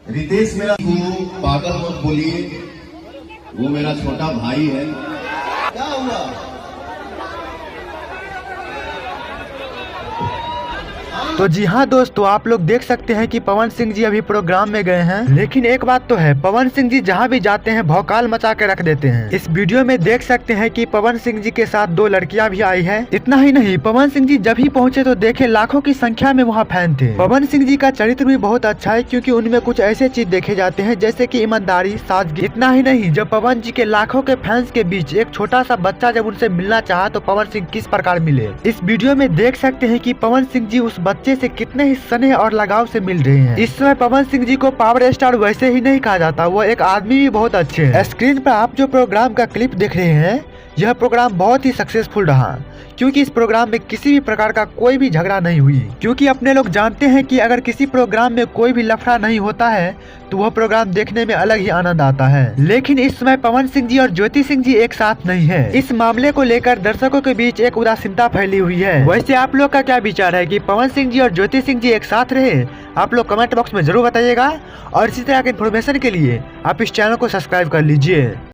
रितेश मेरा को पागल मत बोलिए, वो मेरा छोटा भाई है। क्या हुआ? तो जी हाँ दोस्तों, आप लोग देख सकते हैं कि पवन सिंह जी अभी प्रोग्राम में गए हैं। लेकिन एक बात तो है, पवन सिंह जी जहाँ भी जाते हैं भौकाल मचा के रख देते हैं। इस वीडियो में देख सकते हैं कि पवन सिंह जी के साथ 2 लड़कियां भी आई हैं। इतना ही नहीं, पवन सिंह जी जब ही पहुंचे तो देखे लाखों की संख्या में वहाँ फैन थे। पवन सिंह जी का चरित्र भी बहुत अच्छा है, क्योंकि उनमें कुछ ऐसे चीज देखे जाते हैं जैसे की ईमानदारी, सादगी। इतना ही नहीं, जब पवन जी के लाखों के फैंस के बीच एक छोटा सा बच्चा जब उनसे मिलना चाहा तो पवन सिंह किस प्रकार मिले। इस वीडियो में देख सकते हैं कि पवन सिंह जी उस बच्चे से कितने ही स्नेह और लगाव से मिल रहे हैं। इस समय पवन सिंह जी को पावर स्टार वैसे ही नहीं कहा जाता, वो एक आदमी भी बहुत अच्छे हैं। स्क्रीन पर आप जो प्रोग्राम का क्लिप देख रहे हैं, यह प्रोग्राम बहुत ही सक्सेसफुल रहा, क्योंकि इस प्रोग्राम में किसी भी प्रकार का कोई भी झगड़ा नहीं हुई। क्योंकि अपने लोग जानते हैं कि अगर किसी प्रोग्राम में कोई भी लफड़ा नहीं होता है तो वह प्रोग्राम देखने में अलग ही आनंद आता है। लेकिन इस समय पवन सिंह जी और ज्योति सिंह जी एक साथ नहीं है। इस मामले को लेकर दर्शकों के बीच एक उदासीनता फैली हुई है। वैसे आप लोग का क्या विचार है कि पवन सिंह जी और ज्योति सिंह जी एक साथ रहे? आप लोग कमेंट बॉक्स में जरूर बताइएगा। और इसी तरह के इन्फॉर्मेशन के लिए आप इस चैनल को सब्सक्राइब कर लीजिए।